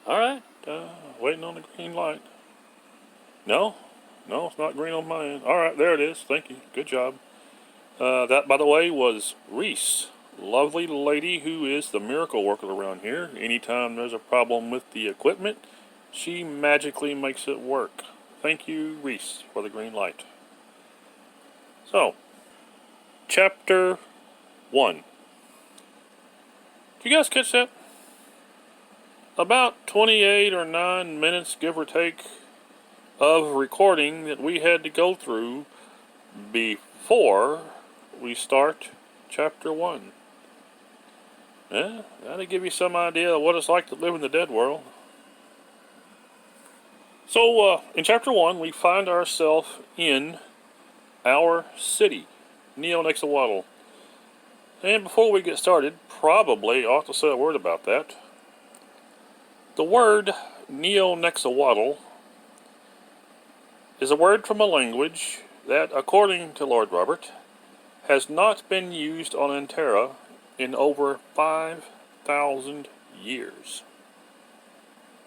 Alright, waiting on the green light. No, it's not green on my end. Alright, there it is. Thank you. Good job. That, by the way, was Reese. Lovely lady who is the miracle worker around here. Anytime there's a problem with the equipment, she magically makes it work. Thank you, Reese, for the green light. So, Chapter 1. Did you guys catch that? About 28 or 9 minutes, give or take, of recording that we had to go through before we start Chapter 1. Yeah, that'll give you some idea of what it's like to live in the dead world. So, in Chapter 1, we find ourselves in our city, Neo-Nexawaddle. And before we get started, probably ought to say a word about that. The word Neo-Nexawaddle is a word from a language that, according to Lord Robert, has not been used on ANTERRA in over 5,000 years.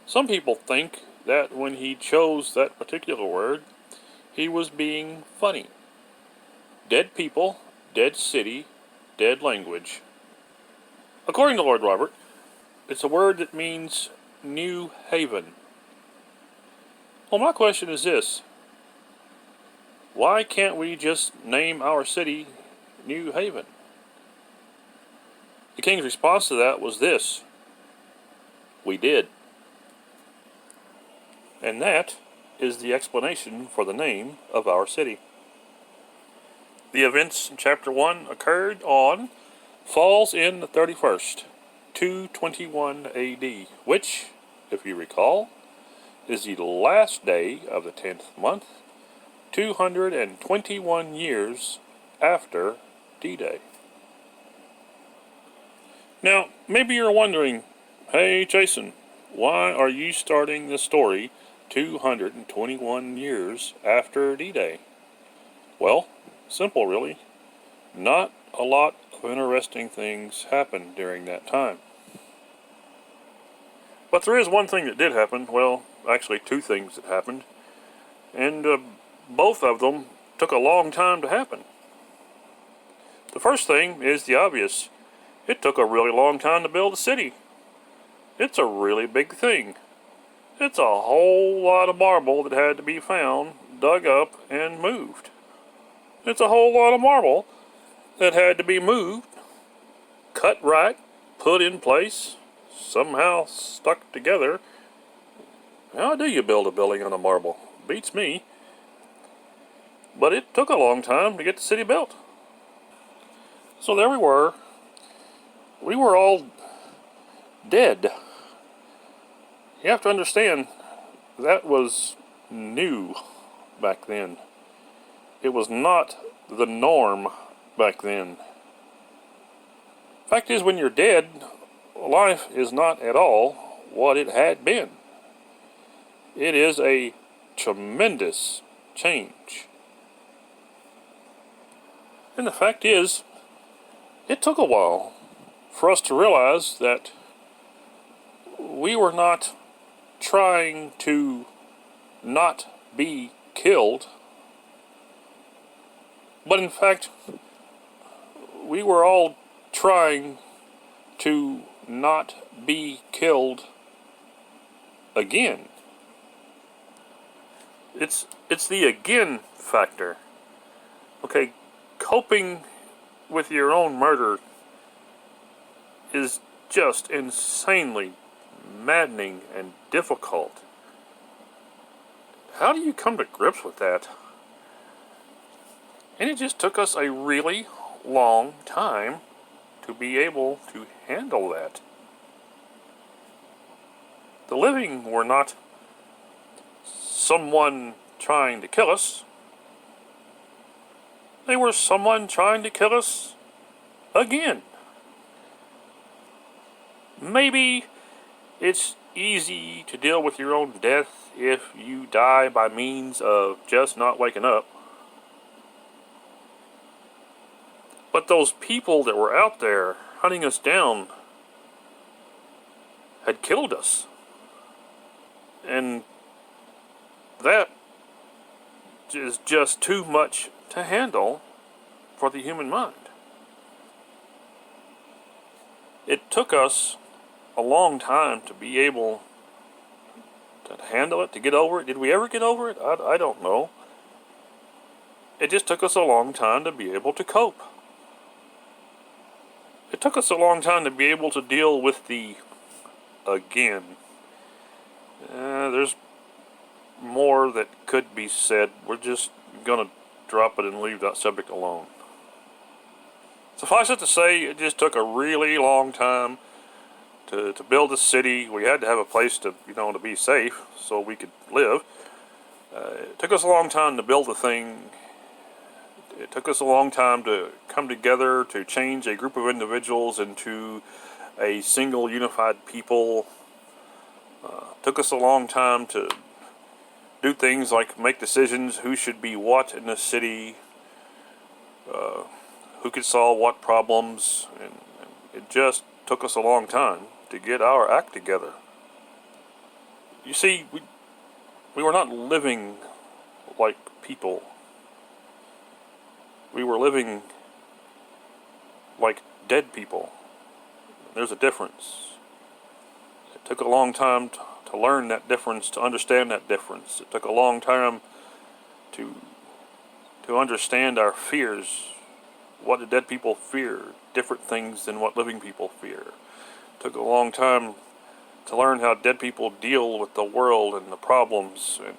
Some people think that when he chose that particular word, he was being funny. Dead people, dead city, dead language. According to Lord Robert, it's a word that means New Haven. Well, my question is this. Why can't we just name our city New Haven? The king's response to that was this. We did. And that is the explanation for the name of our city. The events in Chapter 1 occurred on Falls in the 31st, 221 AD, which, if you recall, is the last day of the 10th month, 221 years after D-Day. Now, maybe you're wondering, hey Jason, why are you starting the story 221 years after D-Day? Well, simple really. Not a lot of interesting things happened during that time. But there is one thing that did happen. Well, actually two things that happened. And both of them took a long time to happen. The first thing is the obvious. It took a really long time to build a city. It's a really big thing. It's a whole lot of marble that had to be found, dug up, and moved. It's a whole lot of marble that had to be moved, cut right, put in place, somehow stuck together. How do you build a building on a marble? Beats me. But it took a long time to get the city built. So there we were. We were all dead. You have to understand, that was new back then. It was not the norm back then. Fact is, when you're dead, life is not at all what it had been. It is a tremendous change. And the fact is, it took a while for us to realize that we were not trying to not be killed, but in fact, we were all trying to not be killed again. It's the again factor. Okay, coping with your own murder is just insanely maddening and difficult. How do you come to grips with that? And it just took us a really long time to be able to handle that. The living were not someone trying to kill us. They were someone trying to kill us again. Maybe it's easy to deal with your own death if you die by means of just not waking up. But those people that were out there hunting us down had killed us. And that is just too much to handle for the human mind. It took us a long time to be able to handle it, to get over it. Did we ever get over it? I don't know. It just took us a long time to be able to cope. It took us a long time to be able to deal with the again. There's more that could be said. We're just going to drop it and leave that subject alone. Suffice it to say, it just took a really long time to build a city. We had to have a place to be safe so we could live. It took us a long time to build the thing. It took us a long time to come together to change a group of individuals into a single unified people. Took us a long time to do things like make decisions who should be what in the city, who could solve what problems, and it just took us a long time to get our act together. You see, we were not living like people. We were living like dead people. There's a difference. It took a long time to learn that difference, to understand that difference. It took a long time to understand our fears. What do dead people fear? Different things than what living people fear. It took a long time to learn how dead people deal with the world and the problems. And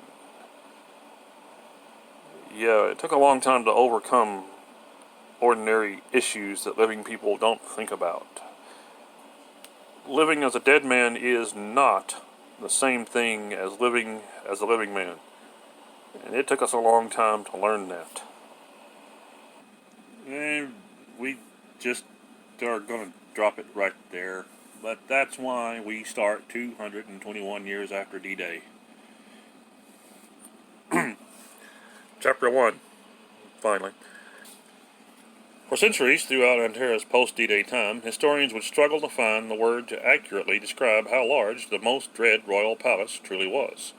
yeah, it took a long time to overcome ordinary issues that living people don't think about. Living as a dead man is not the same thing as living as a living man. And it took us a long time to learn that. And we just are going to drop it right there. But that's why we start 221 years after D-Day. Chapter 1, finally. For centuries throughout ANTERRA's post-D-Day time, historians would struggle to find the word to accurately describe how large the most dread royal palace truly was.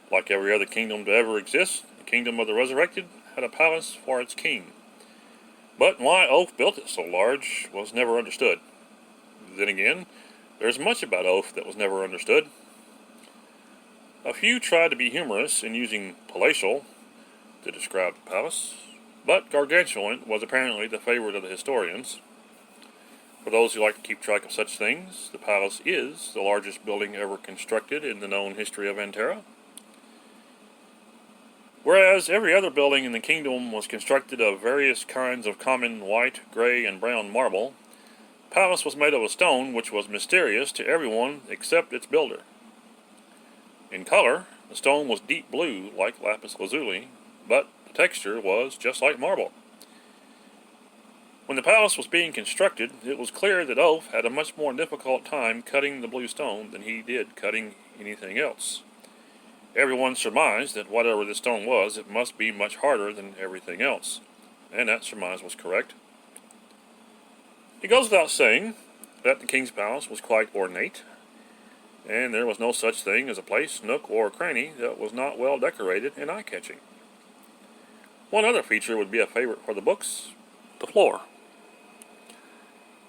Like every other kingdom to ever exist, the kingdom of the resurrected had a palace for its king. But why Oaf built it so large was never understood. Then again, there's much about Oaf that was never understood. A few tried to be humorous in using palatial to describe the palace, but gargantuan was apparently the favorite of the historians. For those who like to keep track of such things, the palace is the largest building ever constructed in the known history of ANTERRA. Whereas every other building in the kingdom was constructed of various kinds of common white, gray, and brown marble, the palace was made of a stone which was mysterious to everyone except its builder. In color, the stone was deep blue like lapis lazuli, but the texture was just like marble. When the palace was being constructed, it was clear that Oaf had a much more difficult time cutting the blue stone than he did cutting anything else. Everyone surmised that whatever the stone was, it must be much harder than everything else, and that surmise was correct. It goes without saying that the king's palace was quite ornate, and there was no such thing as a place, nook, or cranny that was not well decorated and eye-catching. One other feature would be a favorite for the books: the floor.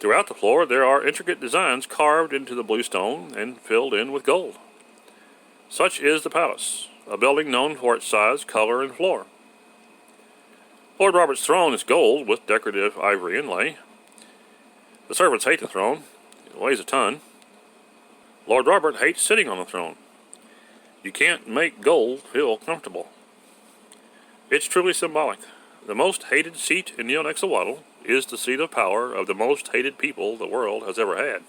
Throughout the floor there are intricate designs carved into the blue stone and filled in with gold. Such is the palace, a building known for its size, color, and floor. Lord Robert's throne is gold with decorative ivory inlay. The servants hate the throne. It weighs a ton. Lord Robert hates sitting on the throne. You can't make gold feel comfortable. It's truly symbolic. The most hated seat in Neonexahuatl is the seat of power of the most hated people the world has ever had.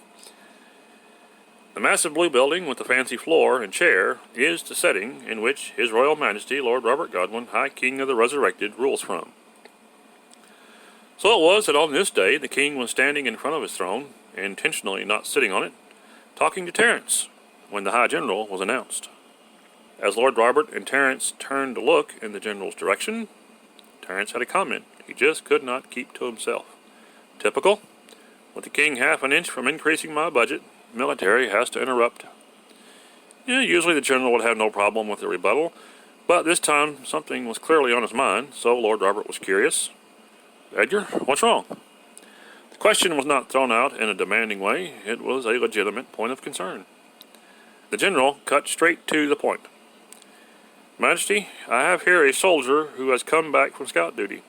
The massive blue building with the fancy floor and chair is the setting in which His Royal Majesty Lord Robert Godwin, High King of the Resurrected, rules from. So it was that on this day the king was standing in front of his throne, intentionally not sitting on it, talking to Terence, when the High General was announced. As Lord Robert and Terence turned to look in the General's direction, Terence had a comment he just could not keep to himself. Typical. With the king half an inch from increasing my budget, military has to interrupt. Yeah, usually the general would have no problem with the rebuttal, but this time something was clearly on his mind, so Lord Robert was curious. "Edgar, what's wrong?" The question was not thrown out in a demanding way. It was a legitimate point of concern. The general cut straight to the point. "Majesty, I have here a soldier who has come back from scout duty.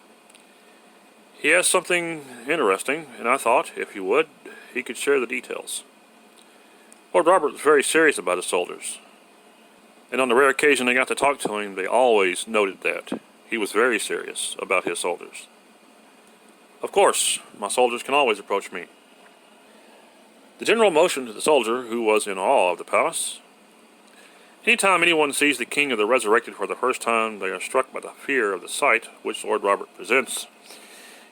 He has something interesting, and I thought, if you would, he could share the details." Lord Robert was very serious about his soldiers, and on the rare occasion they got to talk to him, they always noted that. He was very serious about his soldiers. "Of course, my soldiers can always approach me." The general motioned to the soldier, who was in awe of the palace. Anytime anyone sees the King of the Resurrected for the first time, they are struck by the fear of the sight which Lord Robert presents.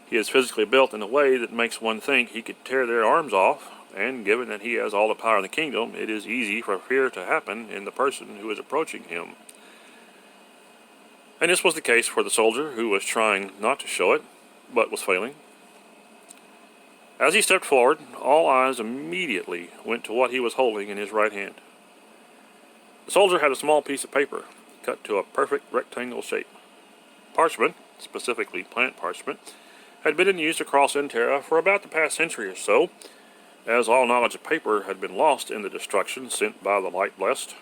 He is physically built in a way that makes one think he could tear their arms off, and given that he has all the power in the kingdom, it is easy for fear to happen in the person who is approaching him. And this was the case for the soldier, who was trying not to show it, but was failing. As he stepped forward, all eyes immediately went to what he was holding in his right hand. The soldier had a small piece of paper, cut to a perfect rectangle shape. Parchment, specifically plant parchment, had been in use across ANTERRA for about the past century or so, as all knowledge of paper had been lost in the destruction sent by the Light Blessed.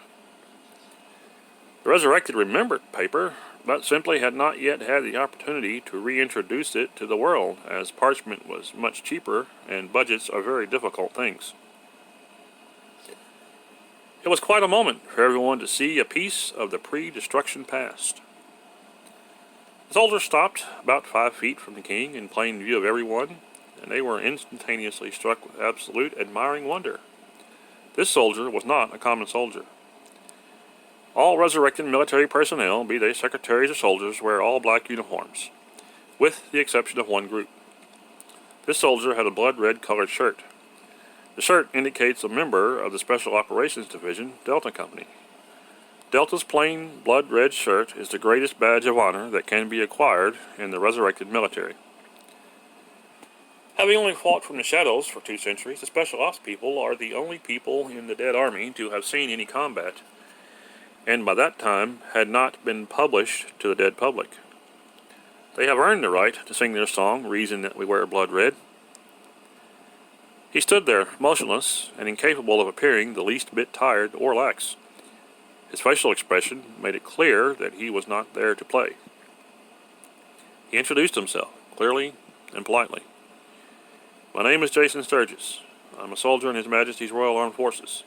The Resurrected remembered paper, but simply had not yet had the opportunity to reintroduce it to the world, as parchment was much cheaper and budgets are very difficult things. It was quite a moment for everyone to see a piece of the pre-destruction past. The soldiers stopped about 5 feet from the king in plain view of everyone, and they were instantaneously struck with absolute admiring wonder. This soldier was not a common soldier. All resurrected military personnel, be they secretaries or soldiers, wear all black uniforms, with the exception of one group. This soldier had a blood-red colored shirt. The shirt indicates a member of the Special Operations Division, Delta Company. Delta's plain blood-red shirt is the greatest badge of honor that can be acquired in the resurrected military. Having only fought from the shadows for 2 centuries, the Special Ops people are the only people in the dead army to have seen any combat, and by that time had not been published to the dead public. They have earned the right to sing their song, "Reason That We Wear Blood Red." He stood there, motionless, and incapable of appearing the least bit tired or lax. His facial expression made it clear that he was not there to play. He introduced himself, clearly and politely. "My name is Jason Sturgis. I'm a soldier in His Majesty's Royal Armed Forces.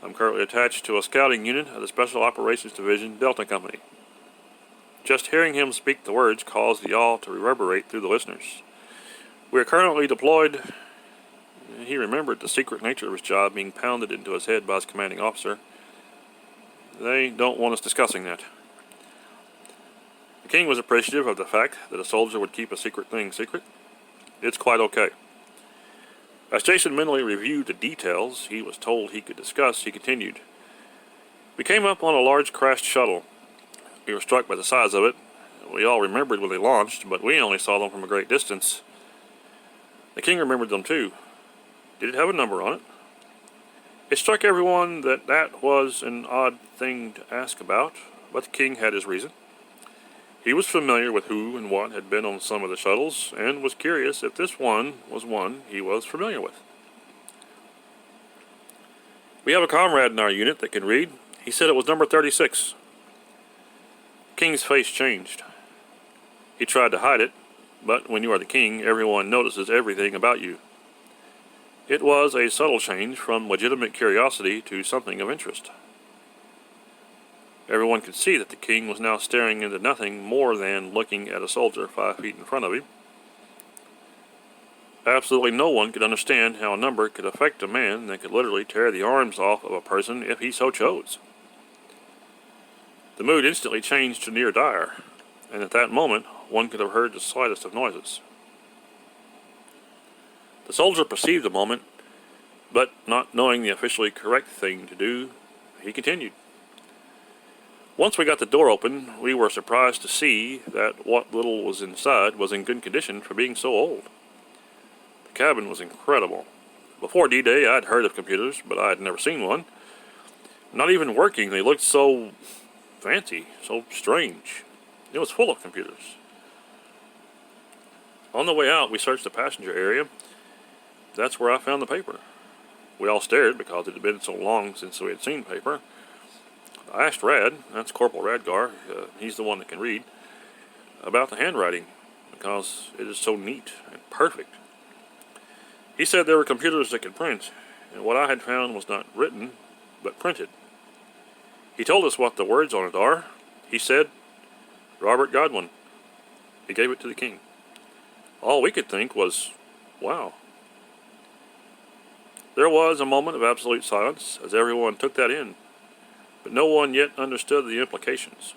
I'm currently attached to a scouting unit of the Special Operations Division, Delta Company." Just hearing him speak the words caused the awe to reverberate through the listeners. "We are currently deployed." He remembered the secret nature of his job being pounded into his head by his commanding officer. "They don't want us discussing that." The king was appreciative of the fact that a soldier would keep a secret thing secret. "It's quite okay." As Jason mentally reviewed the details he was told he could discuss, he continued. "We came up on a large crashed shuttle. We were struck by the size of it. We all remembered when they launched, but we only saw them from a great distance. The king remembered them too. Did it have a number on it? It struck everyone that that was an odd thing to ask about, but the king had his reason. He was familiar with who and what had been on some of the shuttles, and was curious if this one was one he was familiar with. We have a comrade in our unit that can read. He said it was number 36. The king's face changed. He tried to hide it, but when you are the king, everyone notices everything about you. It was a subtle change from legitimate curiosity to something of interest. Everyone could see that the king was now staring into nothing more than looking at a soldier 5 feet in front of him. Absolutely no one could understand how a number could affect a man that could literally tear the arms off of a person if he so chose. The mood instantly changed to near dire, and at that moment one could have heard the slightest of noises. The soldier perceived the moment, but not knowing the officially correct thing to do, he continued. Once we got the door open, we were surprised to see that what little was inside was in good condition for being so old. The cabin was incredible. Before D-Day, I'd heard of computers, but I had never seen one. Not even working, they looked so fancy, so strange. It was full of computers. On the way out, we searched the passenger area. That's where I found the paper. We all stared because it had been so long since we had seen paper. I asked Rad, that's Corporal Radgar, he's the one that can read, about the handwriting because it is so neat and perfect. He said there were computers that could print, and what I had found was not written, but printed. He told us what the words on it are. He said, Robert Godwin. He gave it to the king. All we could think was, wow. There was a moment of absolute silence as everyone took that in, but no one yet understood the implications.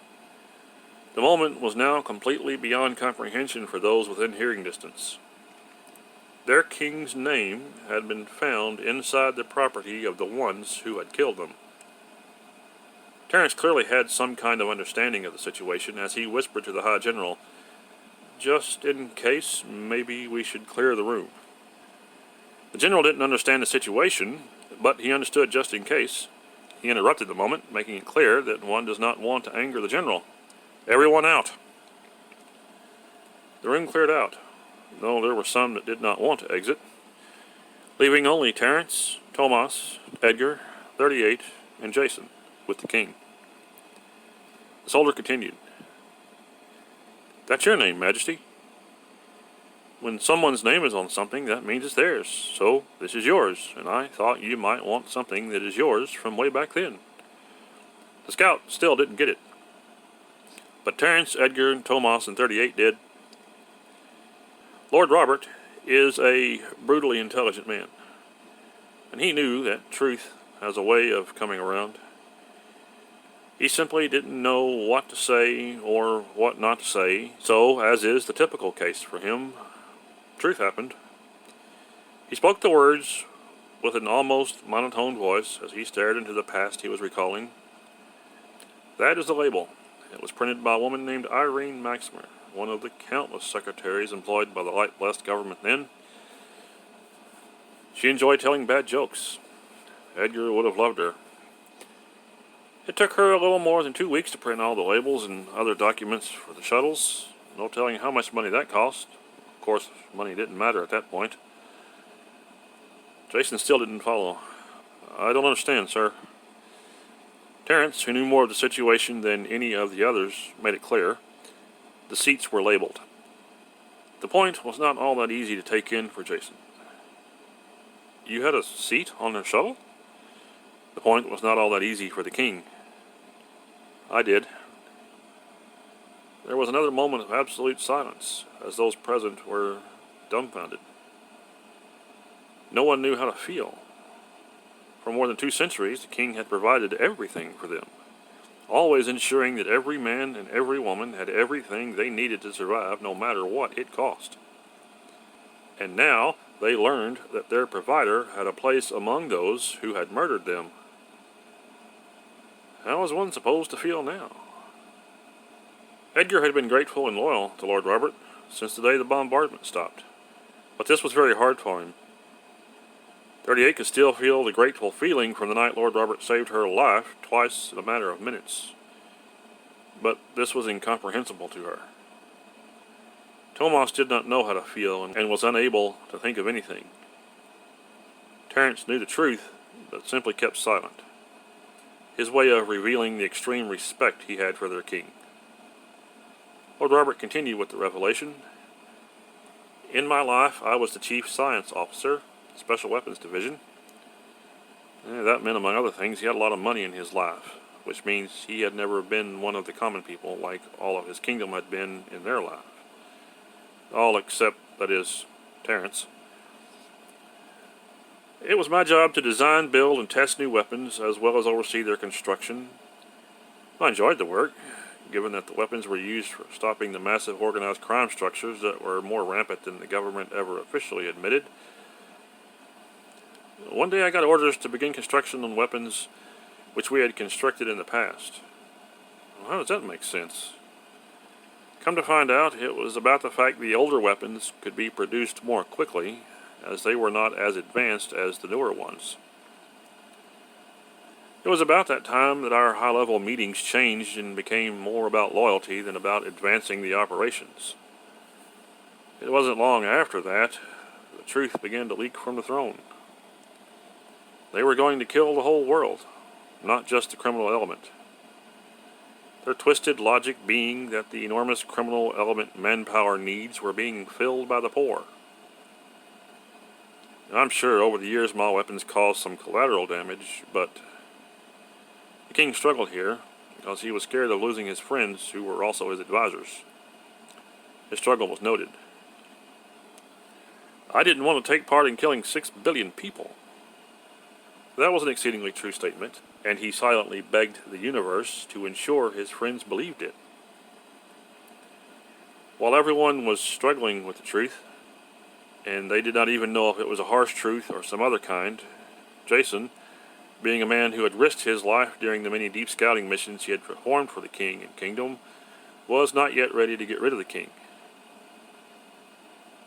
The moment was now completely beyond comprehension for those within hearing distance. Their king's name had been found inside the property of the ones who had killed them. Terence clearly had some kind of understanding of the situation as he whispered to the High General, just in case, maybe we should clear the room. The general didn't understand the situation, but he understood just in case. He interrupted the moment, making it clear that one does not want to anger the general. Everyone out. The room cleared out, though there were some that did not want to exit, leaving only Terence, Tomas, Edgar, 38, and Jason with the king. The soldier continued. That's your name, Majesty. When someone's name is on something, that means it's theirs. So, this is yours, and I thought you might want something that is yours from way back then. The scout still didn't get it. But Terence, Edgar, Tomas, and 38 did. Lord Robert is a brutally intelligent man, and he knew that truth has a way of coming around. He simply didn't know what to say or what not to say, so, as is the typical case for him, truth happened. He spoke the words with an almost monotone voice as he stared into the past he was recalling. That is the label. It was printed by a woman named Irene Maximer, one of the countless secretaries employed by the light-blessed government then. She enjoyed telling bad jokes. Edgar would have loved her. It took her a little more than 2 weeks to print all the labels and other documents for the shuttles. No telling how much money that cost. Of course, money didn't matter at that point. Jason still didn't follow. I don't understand, sir. Terence, who knew more of the situation than any of the others, made it clear. The seats were labeled. The point was not all that easy to take in for Jason. You had a seat on the shuttle? The point was not all that easy for the king. I did. There was another moment of absolute silence, as those present were dumbfounded. No one knew how to feel. For more than 2 centuries, the king had provided everything for them, always ensuring that every man and every woman had everything they needed to survive, no matter what it cost. And now they learned that their provider had a place among those who had murdered them. How was one supposed to feel now? Edgar had been grateful and loyal to Lord Robert since the day the bombardment stopped, but this was very hard for him. 38 could still feel the grateful feeling from the night Lord Robert saved her life twice in a matter of minutes, but this was incomprehensible to her. Tomas did not know how to feel and was unable to think of anything. Terence knew the truth, but simply kept silent, his way of revealing the extreme respect he had for their king. Lord Robert continued with the revelation. In my life, I was the Chief Science Officer, Special Weapons Division. That meant, among other things, he had a lot of money in his life, which means he had never been one of the common people like all of his kingdom had been in their life. All except, that is, Terence. It was my job to design, build, and test new weapons, as well as oversee their construction. I enjoyed the work, given that the weapons were used for stopping the massive organized crime structures that were more rampant than the government ever officially admitted. One day I got orders to begin construction on weapons which we had constructed in the past. Well, how does that make sense? Come to find out, it was about the fact the older weapons could be produced more quickly, as they were not as advanced as the newer ones. It was about that time that our high-level meetings changed and became more about loyalty than about advancing the operations. It wasn't long after that the truth began to leak from the throne. They were going to kill the whole world, not just the criminal element. Their twisted logic being that the enormous criminal element manpower needs were being filled by the poor. I'm sure over the years my weapons caused some collateral damage, but the king struggled here because he was scared of losing his friends who were also his advisors. His struggle was noted. I didn't want to take part in killing 6 billion people. That was an exceedingly true statement, and he silently begged the universe to ensure his friends believed it. While everyone was struggling with the truth, and they did not even know if it was a harsh truth or some other kind, Jason, being a man who had risked his life during the many deep scouting missions he had performed for the king and kingdom, was not yet ready to get rid of the king.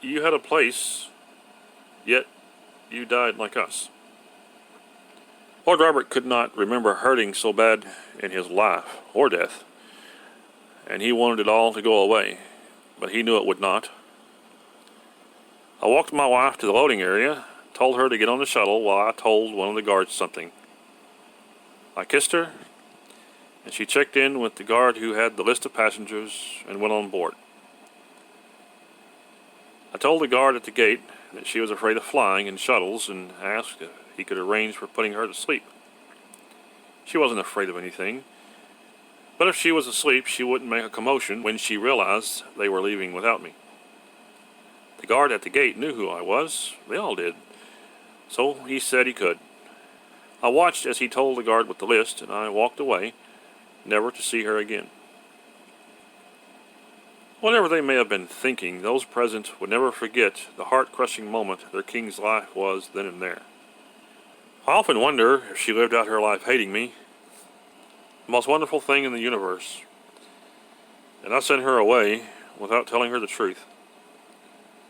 You had a place, yet you died like us. Lord Robert could not remember hurting so bad in his life, or death, and he wanted it all to go away, but he knew it would not. I walked my wife to the loading area, told her to get on the shuttle while I told one of the guards something. I kissed her, and she checked in with the guard who had the list of passengers and went on board. I told the guard at the gate that she was afraid of flying in shuttles and asked if he could arrange for putting her to sleep. She wasn't afraid of anything, but if she was asleep, she wouldn't make a commotion when she realized they were leaving without me. The guard at the gate knew who I was. They all did. So he said he could. I watched as he told the guard with the list, and I walked away, never to see her again. Whatever they may have been thinking, those present would never forget the heart-crushing moment their king's life was then and there. I often wonder if she lived out her life hating me, the most wonderful thing in the universe, and I sent her away without telling her the truth.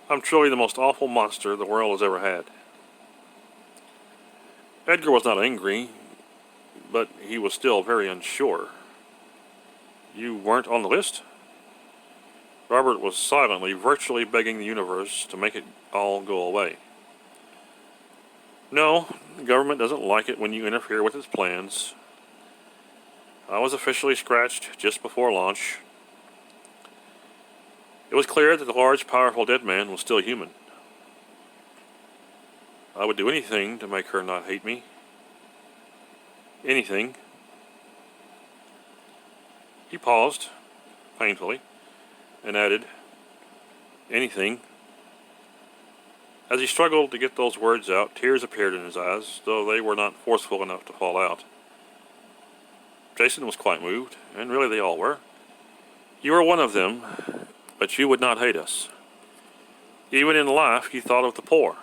I'm truly the most awful monster the world has ever had. Edgar was not angry, but he was still very unsure. You weren't on the list? Robert was silently, virtually begging the universe to make it all go away. No, the government doesn't like it when you interfere with its plans. I was officially scratched just before launch. It was clear that the large, powerful dead man was still human. I would do anything to make her not hate me. Anything. He paused, painfully, and added, anything. As he struggled to get those words out, tears appeared in his eyes, though they were not forceful enough to fall out. Jason was quite moved, and really they all were. You were one of them, but you would not hate us. Even in life, you thought of the poor.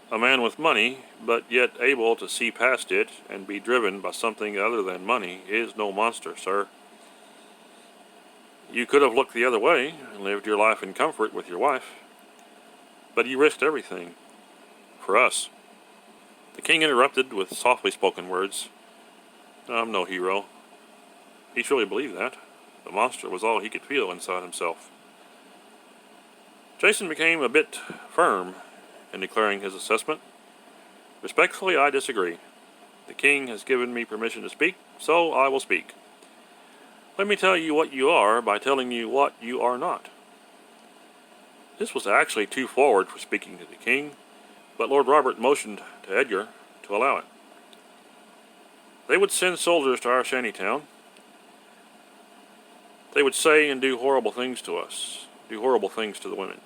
A man with money, but yet able to see past it and be driven by something other than money, is no monster, sir. You could have looked the other way and lived your life in comfort with your wife, but you risked everything. For us. The king interrupted with softly spoken words. I'm no hero. He truly believed that. The monster was all he could feel inside himself. Jason became a bit firm in declaring his assessment. Respectfully, I disagree. The king has given me permission to speak, so I will speak. Let me tell you what you are by telling you what you are not. This was actually too forward for speaking to the king, but Lord Robert motioned to Edgar to allow it. They would send soldiers to our shantytown. They would say and do horrible things to us, do horrible things to the women.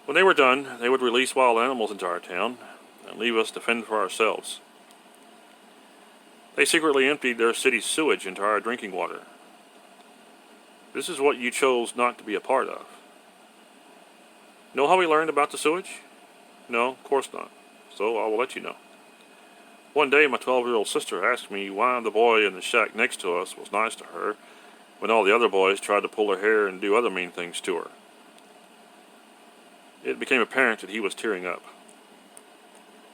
When they were done, they would release wild animals into our town and leave us to fend for ourselves. They secretly emptied their city's sewage into our drinking water. This is what you chose not to be a part of. Know how we learned about the sewage? No, of course not. So I will let you know. One day my 12-year-old sister asked me why the boy in the shack next to us was nice to her when all the other boys tried to pull her hair and do other mean things to her. It became apparent that he was tearing up.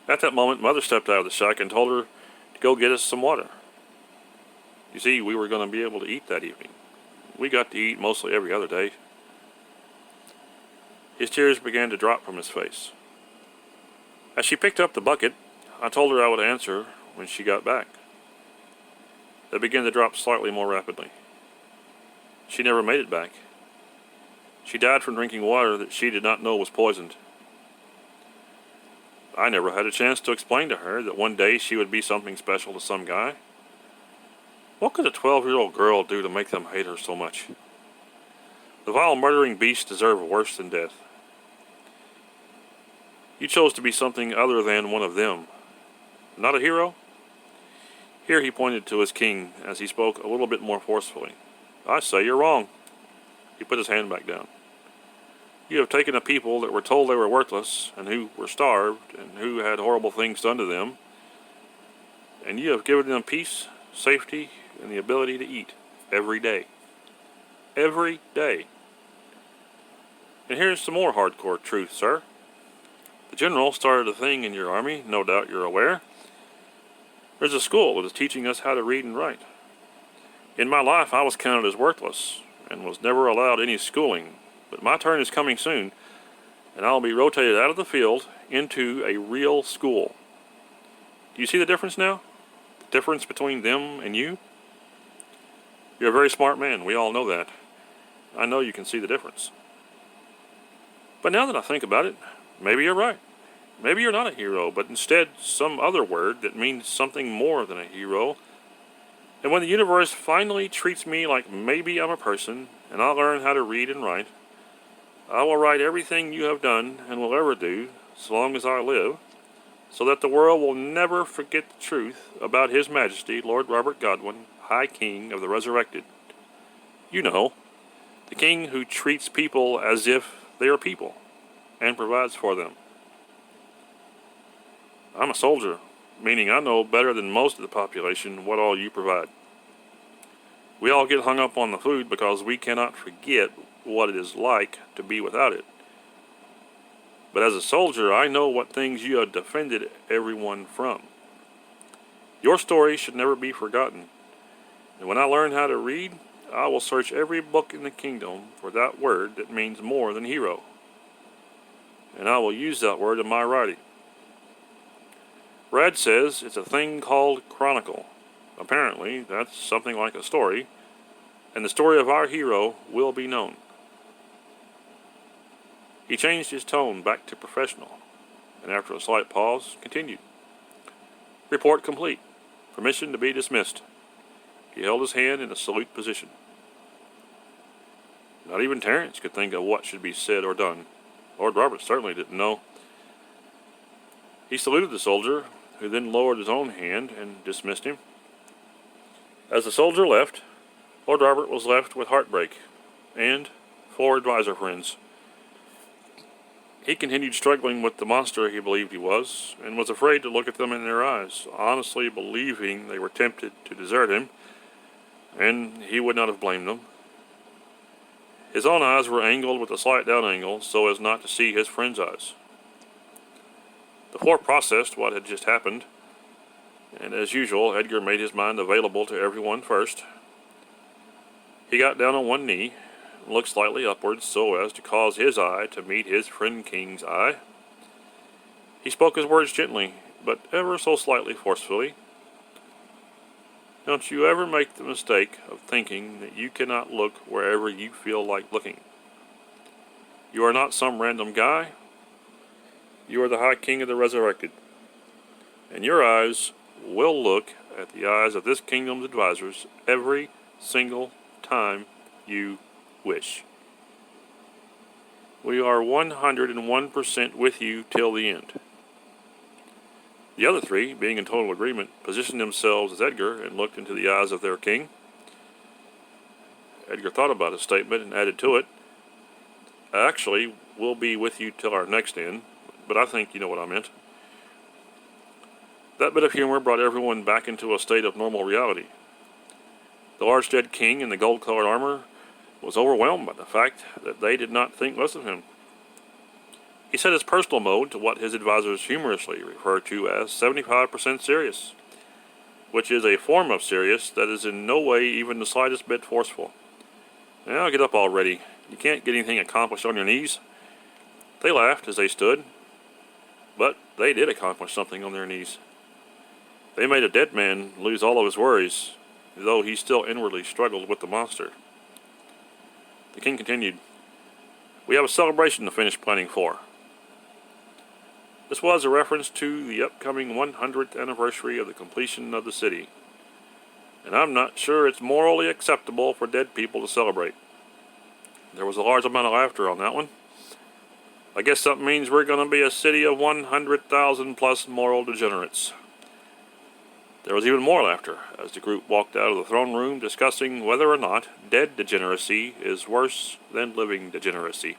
At that moment, Mother stepped out of the shack and told her to go get us some water. You see, we were going to be able to eat that evening. We got to eat mostly every other day. His tears began to drop from his face. As she picked up the bucket, I told her I would answer when she got back. They began to drop slightly more rapidly. She never made it back. She died from drinking water that she did not know was poisoned. I never had a chance to explain to her that one day she would be something special to some guy. What could a 12-year-old girl do to make them hate her so much? The vile murdering beasts deserve worse than death. You chose to be something other than one of them. Not a hero? Here he pointed to his king as he spoke a little bit more forcefully. I say you're wrong. He put his hand back down. You have taken a people that were told they were worthless, and who were starved, and who had horrible things done to them, and you have given them peace, safety, and the ability to eat every day. Every day. And here's some more hardcore truth, sir. The general started a thing in your army, no doubt you're aware. There's a school that is teaching us how to read and write. In my life, I was counted as worthless, and was never allowed any schooling, but my turn is coming soon, and I'll be rotated out of the field into a real school. Do you see the difference now? The difference between them and you? You're a very smart man, we all know that. I know you can see the difference. But now that I think about it, maybe you're right. Maybe you're not a hero, but instead some other word that means something more than a hero. And when the universe finally treats me like maybe I'm a person, and I learn how to read and write, I will write everything you have done and will ever do, so long as I live, so that the world will never forget the truth about His Majesty, Lord Robert Godwin, High King of the Resurrected. You know, the king who treats people as if they are people, and provides for them. I'm a soldier, meaning I know better than most of the population what all you provide. We all get hung up on the food because we cannot forget what it is like to be without it. But as a soldier, I know what things you have defended everyone from. Your story should never be forgotten. And when I learn how to read, I will search every book in the kingdom for that word that means more than hero. And I will use that word in my writing. Brad says it's a thing called chronicle. Apparently, that's something like a story, and the story of our hero will be known. He changed his tone back to professional, and after a slight pause, continued. Report complete. Permission to be dismissed. He held his hand in a salute position. Not even Terence could think of what should be said or done. Lord Robert certainly didn't know. He saluted the soldier, who then lowered his own hand and dismissed him. As the soldier left, Lord Robert was left with heartbreak and 4 advisor friends. He continued struggling with the monster he believed he was, and was afraid to look at them in their eyes, honestly believing they were tempted to desert him, and he would not have blamed them. His own eyes were angled with a slight down angle so as not to see his friend's eyes. The 4 processed what had just happened, and as usual, Edgar made his mind available to everyone first. He got down on one knee, and looked slightly upwards so as to cause his eye to meet his friend King's eye. He spoke his words gently, but ever so slightly forcefully. Don't you ever make the mistake of thinking that you cannot look wherever you feel like looking. You are not some random guy. You are the High King of the Resurrected, and your eyes will look at the eyes of this kingdom's advisors every single time you wish. We are 101% with you till the end. The other 3, being in total agreement, positioned themselves as Edgar and looked into the eyes of their king. Edgar thought about his statement and added to it, actually, we'll be with you till our next end, but I think you know what I meant. That bit of humor brought everyone back into a state of normal reality. The large dead king in the gold-colored armor was overwhelmed by the fact that they did not think less of him. He set his personal mode to what his advisors humorously refer to as 75% serious, which is a form of serious that is in no way even the slightest bit forceful. Now get up already. You can't get anything accomplished on your knees. They laughed as they stood, but they did accomplish something on their knees. They made a dead man lose all of his worries, though he still inwardly struggled with the monster. The king continued, "We have a celebration to finish planning for." This was a reference to the upcoming 100th anniversary of the completion of the city, and I'm not sure it's morally acceptable for dead people to celebrate. There was a large amount of laughter on that one. I guess that means we're going to be a city of 100,000 plus moral degenerates. There was even more laughter as the group walked out of the throne room discussing whether or not dead degeneracy is worse than living degeneracy.